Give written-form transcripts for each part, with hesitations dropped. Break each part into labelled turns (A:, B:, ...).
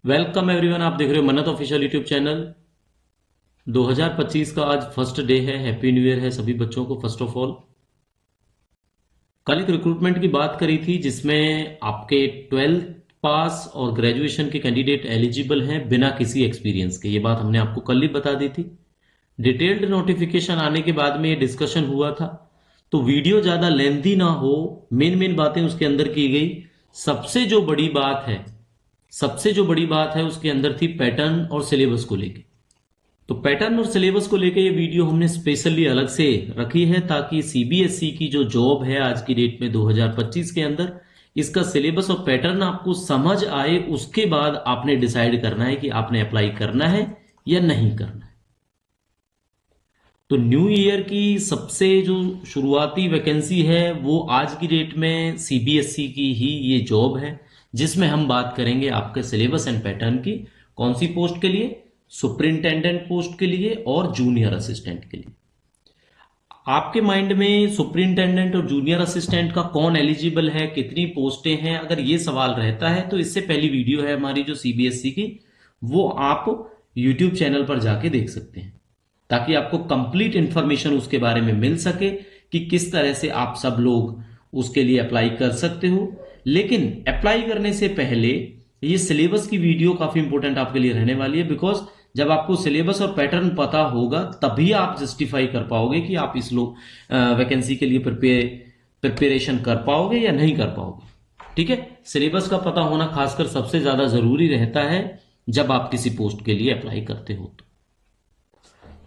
A: Welcome everyone. आप देख रहे हो मन्नत ऑफिशियल यूट्यूब चैनल। 2025 का आज फर्स्ट डे है। हैप्पी न्यू ईयर है सभी बच्चों को। फर्स्ट ऑफ ऑल कल एक रिक्रूटमेंट की बात करी थी जिसमें आपके 12th पास और ग्रेजुएशन के कैंडिडेट एलिजिबल हैं बिना किसी एक्सपीरियंस के। ये बात हमने आपको कल ही बता दी थी। डिटेल्ड नोटिफिकेशन आने के बाद में ये डिस्कशन हुआ था, तो वीडियो ज़्यादा लेंथी ना हो, मेन मेन बातें उसके अंदर की गई। सबसे जो बड़ी बात है सबसे जो बड़ी बात है उसके अंदर थी पैटर्न और सिलेबस को लेके। तो पैटर्न और सिलेबस को लेके ये वीडियो हमने स्पेशली अलग से रखी है ताकि सीबीएसई की जो जॉब है आज की डेट में 2025 के अंदर, इसका सिलेबस और पैटर्न आपको समझ आए। उसके बाद आपने डिसाइड करना है कि आपने अप्लाई करना है या नहीं करना है। तो न्यू ईयर की सबसे जो शुरुआती वैकेंसी है वो आज की डेट में सीबीएसई की ही ये जॉब है, जिसमें हम बात करेंगे आपके सिलेबस एंड पैटर्न की। कौन सी पोस्ट के लिए? सुपरिंटेंडेंट पोस्ट के लिए और जूनियर असिस्टेंट के लिए। आपके माइंड में सुपरिंटेंडेंट और जूनियर असिस्टेंट का कौन एलिजिबल है, कितनी पोस्टें हैं, अगर ये सवाल रहता है तो इससे पहली वीडियो है हमारी जो सीबीएसई की, वो आप यूट्यूब चैनल पर जाके देख सकते हैं ताकि आपको कंप्लीट इंफॉर्मेशन उसके बारे में मिल सके कि किस तरह से आप सब लोग उसके लिए अप्लाई कर सकते हो। लेकिन अप्लाई करने से पहले ये सिलेबस की वीडियो काफी इंपॉर्टेंट आपके लिए रहने वाली है, बिकॉज जब आपको सिलेबस और पैटर्न पता होगा तभी आप जस्टिफाई कर पाओगे कि आप इस लोग वैकेंसी के लिए प्रिपरेशन कर पाओगे या नहीं कर पाओगे। ठीक है, सिलेबस का पता होना खासकर सबसे ज्यादा जरूरी रहता है जब आप किसी पोस्ट के लिए अप्लाई करते हो।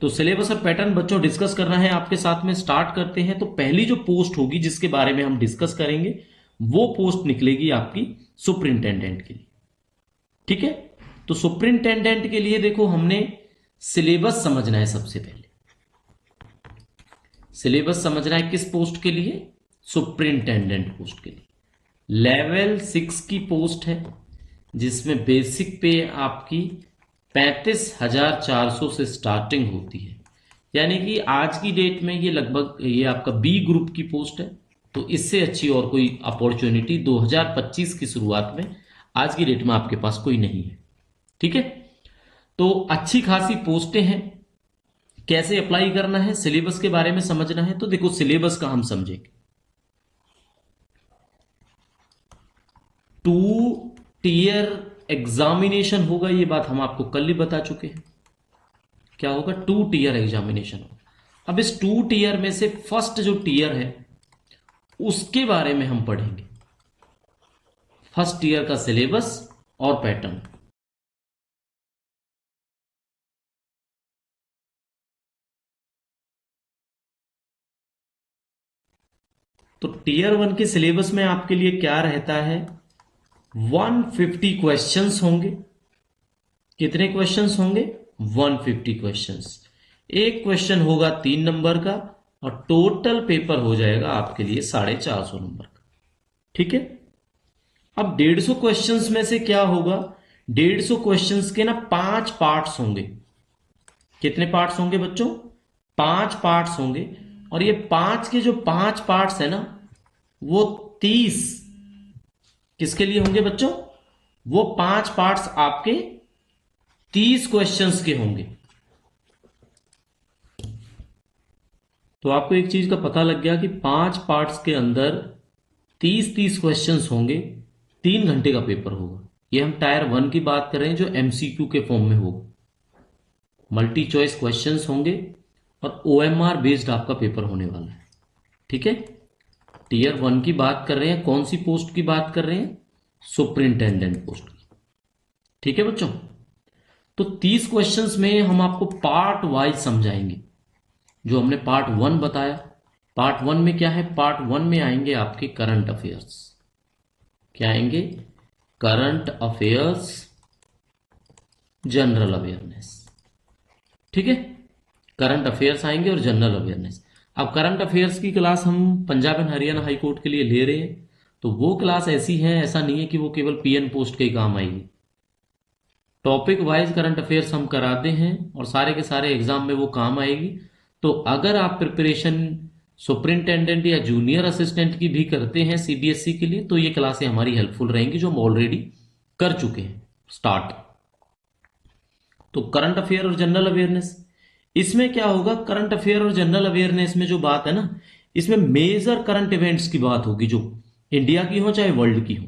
A: तो सिलेबस और पैटर्न बच्चों डिस्कस करना है आपके साथ में। स्टार्ट करते हैं। तो पहली जो पोस्ट होगी जिसके बारे में हम डिस्कस करेंगे वो पोस्ट निकलेगी आपकी सुपरिंटेंडेंट के लिए। ठीक है, तो सुपरिंटेंडेंट के लिए देखो हमने सिलेबस समझना है। सबसे पहले सिलेबस समझना है किस पोस्ट के लिए? सुपरिंटेंडेंट पोस्ट के लिए। लेवल 6 की पोस्ट है जिसमें बेसिक पे आपकी 35,400 से स्टार्टिंग होती है। यानी कि आज की डेट में ये लगभग ये आपका बी ग्रुप की पोस्ट है। तो इससे अच्छी और कोई अपॉर्चुनिटी 2025 की शुरुआत में आज की डेट में आपके पास कोई नहीं है। ठीक है, तो अच्छी खासी पोस्टें हैं। कैसे अप्लाई करना है, सिलेबस के बारे में समझना है। तो देखो सिलेबस का हम समझेंगे। 2 टीयर एग्जामिनेशन होगा, ये बात हम आपको कल ही बता चुके हैं। क्या होगा? 2 टीयर एग्जामिनेशन होगा। अब इस 2 टीयर में से फर्स्ट जो टीयर है उसके बारे में हम पढ़ेंगे। फर्स्ट टीयर का सिलेबस और पैटर्न। तो टीयर 1 के सिलेबस में आपके लिए क्या रहता है? 150 क्वेश्चंस होंगे। कितने क्वेश्चंस होंगे? 150 क्वेश्चंस। एक क्वेश्चन होगा 3 नंबर का और टोटल पेपर हो जाएगा आपके लिए 450 नंबर का। ठीक है, अब 150 क्वेश्चंस में से क्या होगा? 150 क्वेश्चंस के ना 5 पार्ट्स होंगे। कितने पार्ट्स होंगे बच्चों? 5 पार्ट्स होंगे। और ये 5 के जो 5 पार्ट्स है ना वो 30 किसके लिए होंगे बच्चों? वो 5 पार्ट्स आपके 30 क्वेश्चंस के होंगे। तो आपको एक चीज का पता लग गया कि 5 पार्ट्स के अंदर 30-30 क्वेश्चंस होंगे। 3 घंटे का पेपर होगा। ये हम टायर 1 की बात कर रहे हैं जो एमसीक्यू के फॉर्म में होगा। मल्टी चॉइस क्वेश्चंस होंगे और ओएमआर बेस्ड आपका पेपर होने वाला है। ठीक है, टीयर 1 की बात कर रहे हैं। कौन सी पोस्ट की बात कर रहे हैं? सुपरिंटेंडेंट पोस्ट की। ठीक है बच्चों, तो 30 क्वेश्चंस में हम आपको पार्ट वाइज समझाएंगे। जो हमने पार्ट 1 बताया, पार्ट 1 में क्या है? पार्ट 1 में आएंगे आपके करंट अफेयर्स। क्या आएंगे? Current affairs, general awareness. ठीक है, करंट अफेयर्स आएंगे और जनरल अवेयरनेस। अब करंट अफेयर्स की क्लास हम Punjab and Haryana high court के लिए ले रहे हैं। तो वो क्लास ऐसी है, ऐसा नहीं है कि वो केवल पीएन पोस्ट के ही काम आएगी। टॉपिक वाइज करंट अफेयर्स हम कराते हैं और सारे के सारे एग्जाम में वो काम आएगी। तो अगर आप प्रिपरेशन सुपरिंटेंडेंट या जूनियर असिस्टेंट की भी करते हैं सीबीएसई के लिए तो ये क्लासें हमारी हेल्पफुल रहेंगी, जो हम ऑलरेडी कर चुके हैं स्टार्ट। तो करंट अफेयर और जनरल अवेयरनेस। इसमें क्या होगा, करंट अफेयर और जनरल अवेयरनेस में जो बात है ना, इसमें मेजर करंट इवेंट्स की बात होगी, जो इंडिया की हो चाहे वर्ल्ड की हो।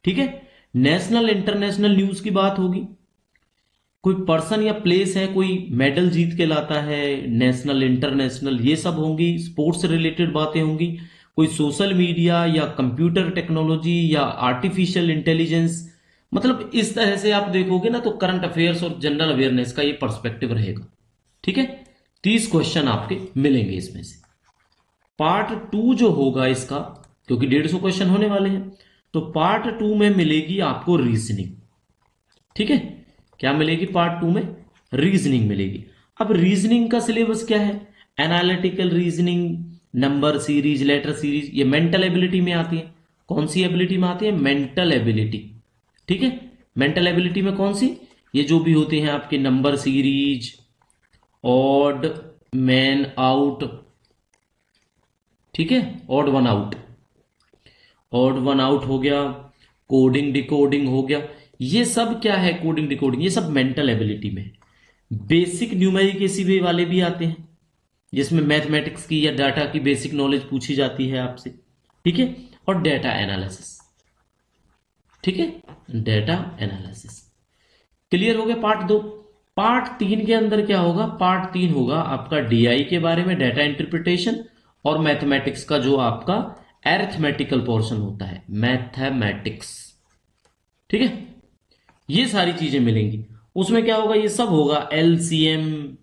A: ठीक है। नेशनल इंटरनेशनल न्यूज की बात होगी, कोई पर्सन या प्लेस है, कोई मेडल जीत के लाता है, नेशनल इंटरनेशनल, ये सब होंगी। स्पोर्ट्स से रिलेटेड बातें होंगी, कोई सोशल मीडिया या कंप्यूटर टेक्नोलॉजी या आर्टिफिशियल इंटेलिजेंस। मतलब इस तरह से आप देखोगे ना, तो करंट अफेयर्स और जनरल अवेयरनेस का ये पर्सपेक्टिव रहेगा। ठीक है। 30 क्वेश्चन आपके मिलेंगे इसमें से। पार्ट 2 जो होगा इसका, क्योंकि 150 क्वेश्चन होने वाले हैं, तो पार्ट 2 में मिलेगी आपको रीजनिंग। ठीक है। क्या मिलेगी पार्ट 2 में? रीजनिंग मिलेगी। अब रीजनिंग का सिलेबस क्या है? Analytical reasoning, number series, letter series, ये मेंटल एबिलिटी में आती है। कौन सी एबिलिटी में आती है? Mental ability. ठीक है। मेंटल एबिलिटी में कौन सी? ये जो भी होते हैं आपके number series, odd man out, ठीक है, odd one out, odd one out हो गया, कोडिंग डिकोडिंग हो गया। ये सब क्या है? कोडिंग डिकोडिंग, ये सब मेंटल एबिलिटी में। बेसिक न्यूमेरिक भी वाले भी आते हैं, जिसमें मैथमेटिक्स की या डाटा की बेसिक नॉलेज पूछी जाती है आपसे। ठीक है। और डेटा एनालिसिस। ठीक है, डेटा एनालिसिस। क्लियर हो गया पार्ट 2। पार्ट 3 के अंदर क्या होगा? पार्ट 3 होगा आपका डीआई के बारे में, डाटा इंटरप्रिटेशन, और मैथमेटिक्स का जो आपका एरिथमेटिकल पोर्शन होता है, मैथमेटिक्स। ठीक है। ये सारी चीजें मिलेंगी उसमें। क्या होगा? ये सब होगा, LCM,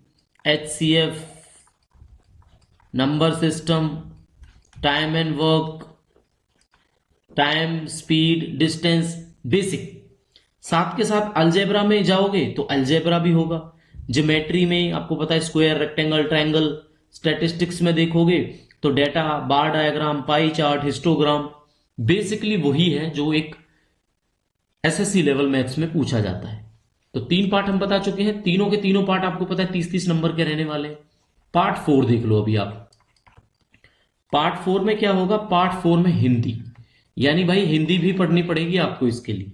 A: HCF, number system, time and work, time, speed, distance, basic. साथ के साथ अलजेब्रा में जाओगे तो अलजेब्रा भी होगा। ज्योमेट्री में आपको पता है, स्क्वायर, रेक्टेंगल, ट्रायंगल। स्टैटिस्टिक्स में देखोगे तो data, bar diagram, pie chart, histogram. Basically वही है जो एक एसएससी लेवल मैथ्स में पूछा जाता है। तो 3 पार्ट हम बता चुके हैं। तीनों के तीनों पार्ट आपको पता है 30-30 नंबर के रहने वाले हैं। पार्ट 4 देख लो अभी आप। पार्ट 4 में क्या होगा? पार्ट 4 में हिंदी, यानी भाई हिंदी भी पढ़नी पड़ेगी आपको इसके लिए।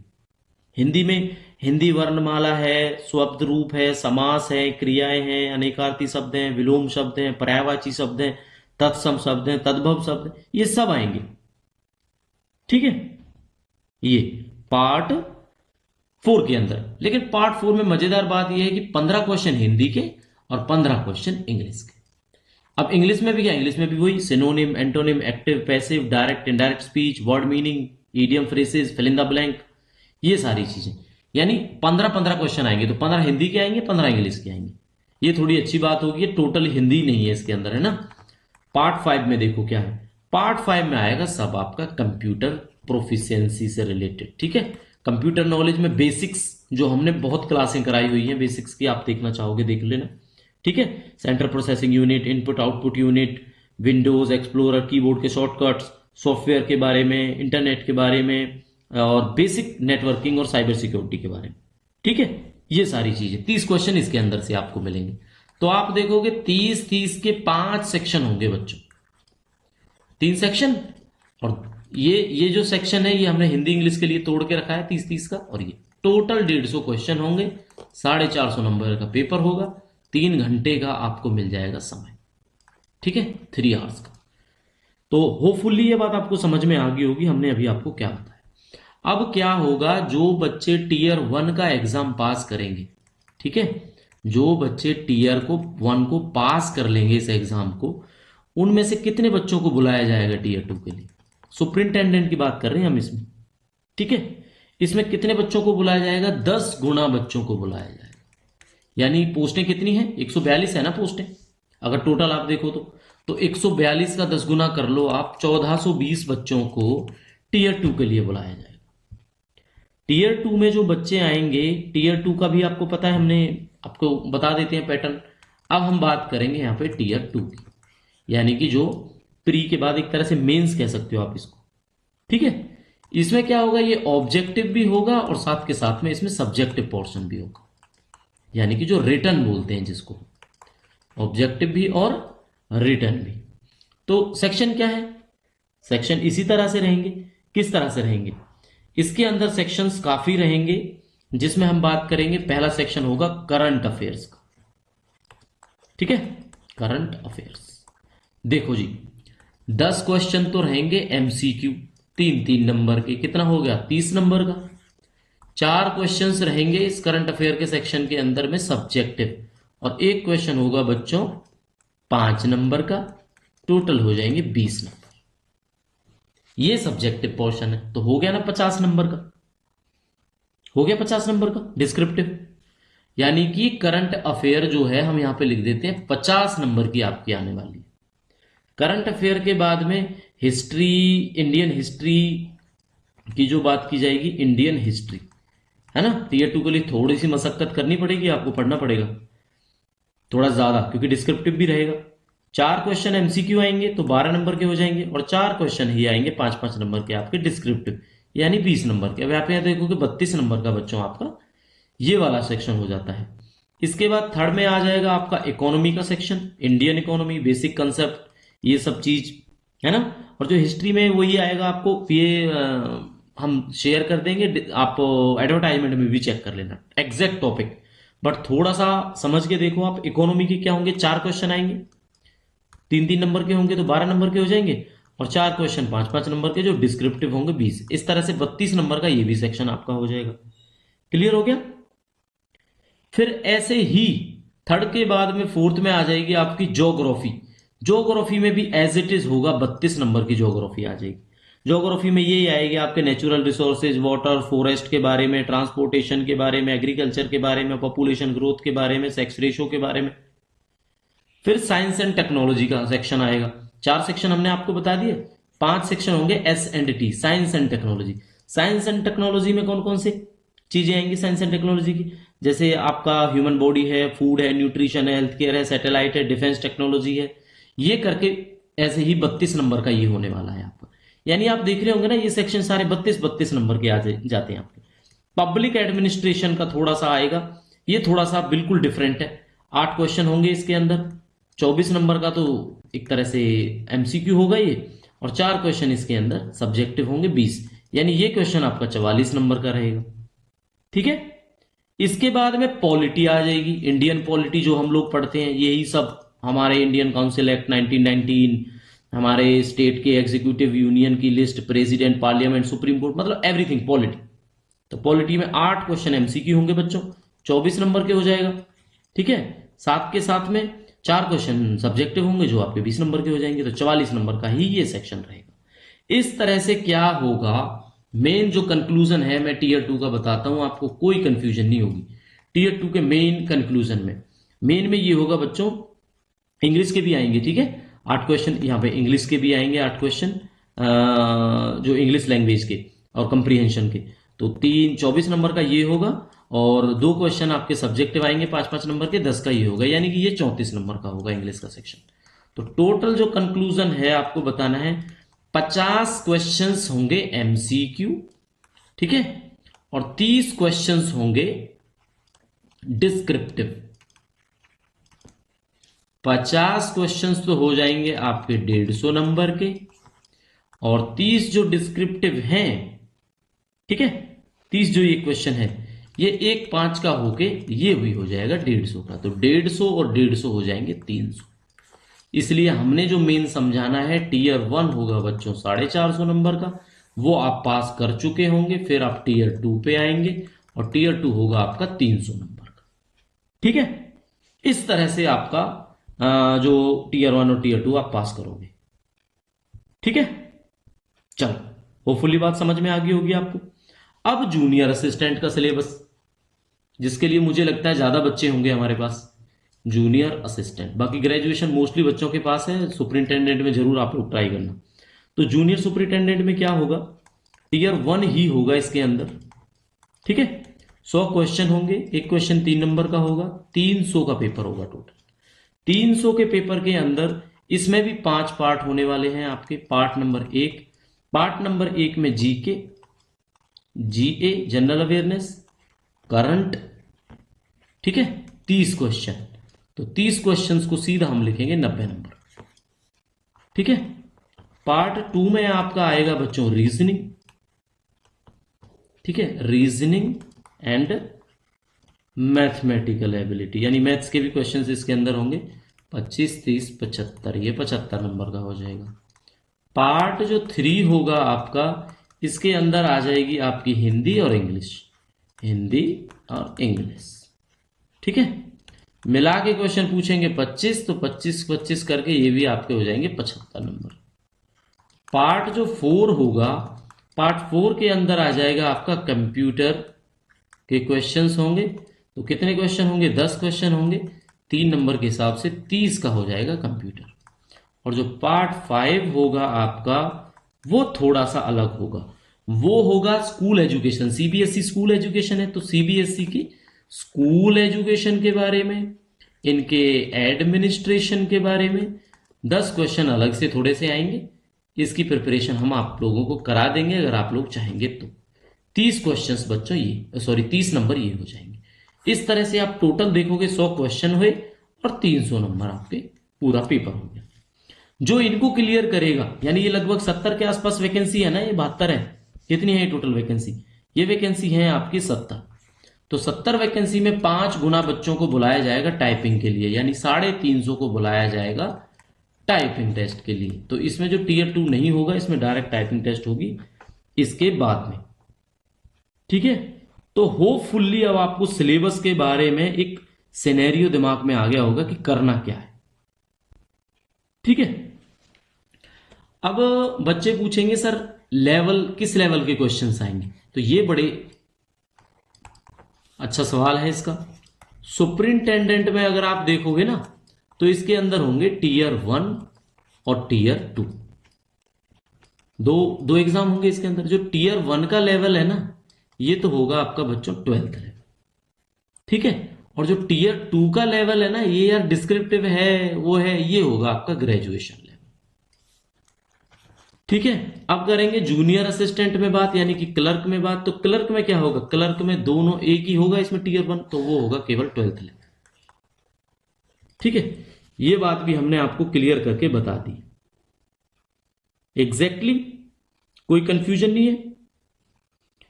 A: हिंदी में हिंदी वर्णमाला है, शब्द रूप है, समास है, क्रियाएं हैं, अनेकार्थी शब्द हैं, विलोम शब्द हैं, पर्यायवाची शब्द हैं, तत्सम शब्द हैं, तद्भव शब्द, ये सब आएंगे। ठीक है। ये पार्ट 4 के अंदर। लेकिन पार्ट 4 में मजेदार बात यह है कि 15 क्वेश्चन हिंदी के और 15 क्वेश्चन इंग्लिश के। अब इंग्लिश में भी क्या? इंग्लिश में भी वही synonym, antonym, active, passive, direct, indirect speech, word meaning, idiom, phrases, fill in the blank, ये सारी चीजें। यानी 15-15 क्वेश्चन आएंगे, तो 15 हिंदी के आएंगे, 15 इंग्लिश के आएंगे। ये थोड़ी अच्छी बात होगी। ये टोटल हिंदी नहीं है इसके अंदर, है ना। पार्ट 5 में देखो क्या है। पार्ट 5 में आएगा सब आपका कंप्यूटर प्रोफिशिएंसी से रिलेटेड। ठीक है। कंप्यूटर नॉलेज में बेसिक्स, जो हमने बहुत क्लासें कराई हुई हैं बेसिक्स की, आप देखना चाहोगे देख लेना। ठीक है। Central processing unit, input output unit, Windows explorer, keyboard के शॉर्टकट्स, सॉफ्टवेयर के बारे में, इंटरनेट के बारे में, और बेसिक नेटवर्किंग और साइबर सिक्योरिटी के बारे में। ठीक है। ये सारी चीजें 30 क्वेश्चन इसके अंदर से आपको मिलेंगे। तो आप देखोगे 30-30 के 5 सेक्शन होंगे बच्चों, 3 सेक्शन। और ये जो सेक्शन है ये हमने हिंदी इंग्लिश के लिए तोड़ के रखा है 30-30 का। और ये टोटल 150 क्वेश्चन होंगे, 450 नंबर का पेपर होगा, 3 घंटे का आपको मिल जाएगा समय। ठीक है, 3 आवर्स का। तो होपफुली ये बात आपको समझ में आ गई होगी, हमने अभी आपको क्या बताया। अब क्या होगा, जो बच्चे टीयर 1 का एग्जाम पास करेंगे, ठीक है, जो बच्चे टीयर 1 को पास कर लेंगे इस एग्जाम को, उनमें से कितने बच्चों को बुलाया जाएगा टीयर 2 के लिए? सुपरिंटेंडेंट की बात कर रहे हैं हम इसमें। ठीक है। इसमें कितने बच्चों को बुलाया जाएगा? 10 गुना बच्चों को बुलाया जाएगा। यानी पोस्टें कितनी है? 142 है ना पोस्टें, अगर टोटल आप देखो तो 142 का 10 गुना कर लो आप, 1420 बच्चों को टीयर 2 के लिए बुलाया जाएगा। टीयर 2 में जो बच्चे आएंगे, टीयर 2 का भी आपको पता है, हमने आपको बता देते हैं पैटर्न। अब हम बात करेंगे यहाँ पे टीयर 2 की, यानी कि जो प्री के बाद एक तरह से मेंस कह सकते हो आप इसको। ठीक है। इसमें क्या होगा, ये ऑब्जेक्टिव भी होगा और साथ के साथ में इसमें सब्जेक्टिव पोर्शन भी होगा, यानी कि जो रिटर्न बोलते हैं जिसको, ऑब्जेक्टिव भी और रिटर्न भी। तो सेक्शन क्या है? सेक्शन इसी तरह से रहेंगे। किस तरह से रहेंगे? इसके अंदर सेक्शंस काफी रहेंगे, जिसमें हम बात करेंगे, पहला सेक्शन होगा करंट अफेयर्स का। ठीक है, करंट अफेयर्स। देखो जी, 10 क्वेश्चन तो रहेंगे एमसीक्यू, 3-3 नंबर के, कितना हो गया 30 नंबर का। 4 क्वेश्चंस रहेंगे इस करंट अफेयर के सेक्शन के अंदर में सब्जेक्टिव, और एक क्वेश्चन होगा बच्चों 5 नंबर का, टोटल हो जाएंगे 20 नंबर। ये सब्जेक्टिव पोर्शन है, तो हो गया ना 50 नंबर का, हो गया 50 नंबर का डिस्क्रिप्टिव। यानी कि करंट अफेयर जो है हम यहां पे लिख देते हैं 50 नंबर की आपकी आने वाली है। करंट अफेयर के बाद में हिस्ट्री, इंडियन हिस्ट्री की जो बात की जाएगी, इंडियन हिस्ट्री है ना, टीयर 2 के लिए थोड़ी सी मशक्कत करनी पड़ेगी, आपको पढ़ना पड़ेगा थोड़ा ज्यादा, क्योंकि डिस्क्रिप्टिव भी रहेगा। 4 क्वेश्चन एमसीक्यू आएंगे तो 12 नंबर के हो जाएंगे, और 4 क्वेश्चन ही आएंगे 5-5 नंबर के आपके डिस्क्रिप्टिव, यानी 20 नंबर के। अब आप यहाँ देखोगे 32 नंबर का बच्चों आपका ये वाला सेक्शन हो जाता है। इसके बाद थर्ड में आ जाएगा आपका इकोनॉमी का section, Indian economy, basic concept, ये सब चीज है ना। और जो हिस्ट्री में वो ये आएगा आपको, ये हम शेयर कर देंगे, आप एडवर्टाइजमेंट में भी चेक कर लेना एग्जैक्ट टॉपिक। बट थोड़ा सा समझ के देखो आप, इकोनॉमी के क्या होंगे, 4 क्वेश्चन आएंगे, 3-3 नंबर के होंगे तो 12 नंबर के हो जाएंगे, और 4 क्वेश्चन 5-5 नंबर के जो डिस्क्रिप्टिव होंगे 20। इस तरह से 32 नंबर का ये भी सेक्शन आपका हो जाएगा। क्लियर हो गया। फिर ऐसे ही थर्ड के बाद में फोर्थ में आ जाएगी आपकी ज्योग्राफी। ज्योग्राफी में भी एज इट इज होगा 32 नंबर की ज्योग्राफी आ जाएगी। ज्योग्राफी में यही आएगी आपके नेचुरल रिसोर्सेज, वाटर, फॉरेस्ट के बारे में, ट्रांसपोर्टेशन के बारे में, एग्रीकल्चर के बारे में, पॉपुलेशन ग्रोथ के बारे में, सेक्स रेशो के बारे में। फिर साइंस एंड टेक्नोलॉजी का सेक्शन आएगा। 4 सेक्शन हमने आपको बता दिए, 5 सेक्शन होंगे S and T, science and technology. Science and technology में कौन कौन से चीजें आएंगी साइंस एंड टेक्नोलॉजी की, जैसे आपका ह्यूमन बॉडी है, फूड है, न्यूट्रिशन है, हेल्थ केयर है, सैटेलाइट है, डिफेंस टेक्नोलॉजी है, ये करके ऐसे ही 32 नंबर का ये होने वाला है आपका। यानी आप देख रहे होंगे ना, ये सेक्शन सारे 32-32 नंबर के आ जाते हैं आपके। पब्लिक एडमिनिस्ट्रेशन का थोड़ा सा आएगा, ये थोड़ा सा बिल्कुल डिफरेंट है। 8 क्वेश्चन होंगे इसके अंदर, 24 नंबर का तो एक तरह से एमसीक्यू होगा ये, और 4 क्वेश्चन इसके अंदर सब्जेक्टिव होंगे 20, यानी ये क्वेश्चन आपका 44 नंबर का रहेगा। ठीक है। इसके बाद में पॉलिटी आ जाएगी, इंडियन पॉलिटी जो हम लोग पढ़ते हैं, यही सब हमारे इंडियन काउंसिल एक्ट 1919, हमारे स्टेट के एग्जीक्यूटिव यूनियन की list, president, parliament, supreme court, मतलब एवरीथिंग पॉलिटी। तो पॉलिटी में 8 क्वेश्चन एमसीक्यू होंगे बच्चों, 24 नंबर के हो जाएगा। ठीक है। साथ के साथ में 4 क्वेश्चन सब्जेक्टिव होंगे जो आपके 20 नंबर के हो जाएंगे, तो 44 नंबर का ही ये सेक्शन रहेगा। इस तरह से क्या होगा, मेन जो कंक्लूजन है मैं टीयर 2 का बताता हूं आपको, कोई कंफ्यूजन नहीं होगी। टीयर 2 के मेन कंक्लूजन में ये होगा बच्चों, इंग्लिश के भी आएंगे। ठीक है, 8 क्वेश्चन यहाँ पे इंग्लिश के भी आएंगे, 8 क्वेश्चन जो इंग्लिश लैंग्वेज के और कंप्रीहेंशन के, तो 24 नंबर का ये होगा, और 2 क्वेश्चन आपके सब्जेक्टिव आएंगे 5-5 नंबर के, 10 का ये होगा, यानी कि ये 34 नंबर का होगा इंग्लिश का सेक्शन। तो टोटल जो कंक्लूजन है आपको बताना है, 50 क्वेश्चंस होंगे एमसीक्यू, ठीक है, और 30 क्वेश्चंस होंगे डिस्क्रिप्टिव। 50 क्वेश्चंस तो हो जाएंगे आपके 150 नंबर के, और 30 जो डिस्क्रिप्टिव हैं, ठीक है, 30 जो ये क्वेश्चन है, ये 1-5 का होके ये भी हो जाएगा 150 का, तो 150 और 150 हो जाएंगे 300। इसलिए हमने जो मेन समझाना है, टीयर 1 होगा बच्चों 450 नंबर का, वो आप पास कर चुके होंगे, फिर आप टीयर 2 पे आएंगे, और टीयर 2 होगा आपका 300 नंबर का। ठीक है, इस तरह से आपका जो टीयर 1 और टीयर 2 आप पास करोगे। ठीक है, चलो, होपफुली बात समझ में आ गई होगी आपको। अब जूनियर असिस्टेंट का सिलेबस, जिसके लिए मुझे लगता है ज्यादा बच्चे होंगे हमारे पास, जूनियर असिस्टेंट। बाकी ग्रेजुएशन मोस्टली बच्चों के पास है, सुपरिंटेंडेंट में जरूर आप लोग ट्राई करना। तो जूनियर सुपरिंटेंडेंट में क्या होगा, टीयर 1 ही होगा इसके अंदर। ठीक है, 100 क्वेश्चन होंगे, एक क्वेश्चन 3 नंबर का होगा, 300 का पेपर होगा टोटल। 300 के पेपर के अंदर इसमें भी 5 पार्ट होने वाले हैं आपके। पार्ट नंबर 1, पार्ट नंबर 1 में जीके, जीए जनरल अवेयरनेस, करंट, ठीक है, 30 क्वेश्चन। तो 30 क्वेश्चंस को सीधा हम लिखेंगे 90 नंबर। ठीक है। पार्ट 2 में आपका आएगा बच्चों रीजनिंग, ठीक है, रीजनिंग एंड मैथमेटिकल एबिलिटी, यानी मैथ्स के भी क्वेश्चंस इसके अंदर होंगे। 25, 30, 75, ये 75 नंबर का हो जाएगा। पार्ट जो 3 होगा आपका, इसके अंदर आ जाएगी आपकी हिंदी और इंग्लिश, हिंदी और इंग्लिश, ठीक है। मिला के क्वेश्चन पूछेंगे 25, तो 25 25 करके ये भी आपके हो जाएंगे 75 नंबर। पार्ट जो 4 होगा, पार्ट 4 के अंदर आ जाएगा आपका कंप्यूटर के क्वेश्चंस होंगे। तो कितने क्वेश्चन होंगे? 10 क्वेश्चन होंगे, 3 नंबर के हिसाब से 30 का हो जाएगा कंप्यूटर। और जो पार्ट 5 होगा आपका, वो थोड़ा सा अलग होगा, वो होगा school education. CBSE school education है, तो सीबीएसई की स्कूल एजुकेशन के बारे में, इनके एडमिनिस्ट्रेशन के बारे में 10 क्वेश्चन अलग से थोड़े से आएंगे। इसकी प्रिपरेशन हम आप लोगों को करा देंगे अगर आप लोग चाहेंगे तो। 30 क्वेश्चंस बच्चों ये, सॉरी 30 नंबर ये हो जाएंगे। इस तरह से आप टोटल देखोगे 100 क्वेश्चन हुए और 300 नंबर आपके पूरा पेपर हो गया। जो इनको क्लियर करेगा, यानी ये लगभग 70 के आसपास वैकेंसी है ना, ये 72 है, कितनी है टोटल वैकेंसी? ये वैकेंसी है आपकी 70। तो 70 वैकेंसी में 5 गुना बच्चों को बुलाया जाएगा टाइपिंग के लिए, यानी 350 को बुलाया जाएगा टाइपिंग टेस्ट के लिए। तो इसमें जो टीयर 2 नहीं होगा, इसमें डायरेक्ट टाइपिंग टेस्ट होगी इसके बाद में, ठीक है। तो होपफुली अब आपको सिलेबस के बारे में एक सिनेरियो दिमाग में आ गया होगा कि करना क्या है, ठीक है। अब बच्चे पूछेंगे सर लेवल, किस लेवल के क्वेश्चंस आएंगे? तो ये बड़े अच्छा सवाल है इसका। सुपरिंटेंडेंट में अगर आप देखोगे ना, तो इसके अंदर होंगे टीयर 1 और टीयर 2, दो एग्जाम होंगे इसके अंदर। जो टीयर 1 का लेवल है ना, ये तो होगा आपका बच्चों 12th लेवल, ठीक है। और जो टीयर 2 का लेवल है ना, ये यार डिस्क्रिप्टिव है, वो है, ये होगा आपका ग्रेजुएशन लेवल, ठीक है। अब करेंगे जूनियर असिस्टेंट में बात, यानी कि क्लर्क में बात। तो क्लर्क में क्या होगा? क्लर्क में दोनों एक ही होगा, इसमें टीयर 1, तो वो होगा केवल 12th लेवल, ठीक है। ये बात भी हमने आपको क्लियर करके बता दी एग्जैक्टली, कोई कंफ्यूजन नहीं है।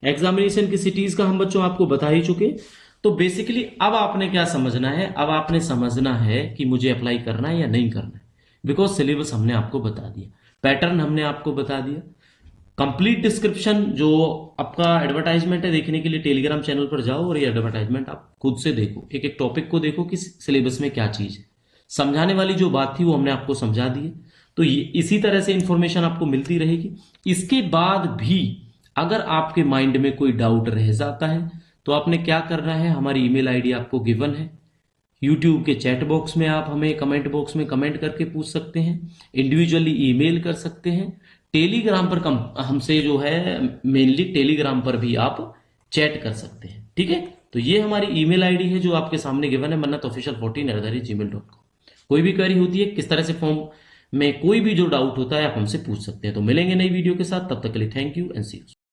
A: एग्जामिनेशन की सिटीज का हम बच्चों आपको बता ही चुके। तो बेसिकली अब आपने क्या समझना है? अब आपने समझना है कि मुझे अप्लाई करना है या नहीं करना है, बिकॉज सिलेबस हमने आपको बता दिया, पैटर्न हमने आपको बता दिया। कंप्लीट डिस्क्रिप्शन जो आपका एडवर्टाइजमेंट है देखने के लिए टेलीग्राम चैनल पर जाओ और ये एडवर्टाइजमेंट आप खुद से देखो, एक एक टॉपिक को देखो कि सिलेबस में क्या चीज है। समझाने वाली जो बात थी वो हमने आपको समझा दी है। तो ये इसी तरह से इंफॉर्मेशन आपको मिलती रहेगी। इसके बाद भी अगर आपके माइंड में कोई डाउट रह जाता है तो आपने क्या करना है, हमारी ईमेल आईडी आपको गिवन है, यूट्यूब के चैट बॉक्स में आप हमें कमेंट बॉक्स में कमेंट करके पूछ सकते हैं, इंडिविजुअली ईमेल कर सकते हैं, टेलीग्राम पर हमसे जो है मेनली टेलीग्राम पर भी आप चैट कर सकते हैं, ठीक है। तो ये हमारी ईमेल आईडी है जो आपके सामने गिवन है, mannatofficial14@gmail.com। कोई भी क्वेरी होती है, किस तरह से फॉर्म में कोई भी जो डाउट होता है आप हमसे पूछ सकते हैं। तो मिलेंगे नई वीडियो के साथ, तब तक के लिए thank you and see you.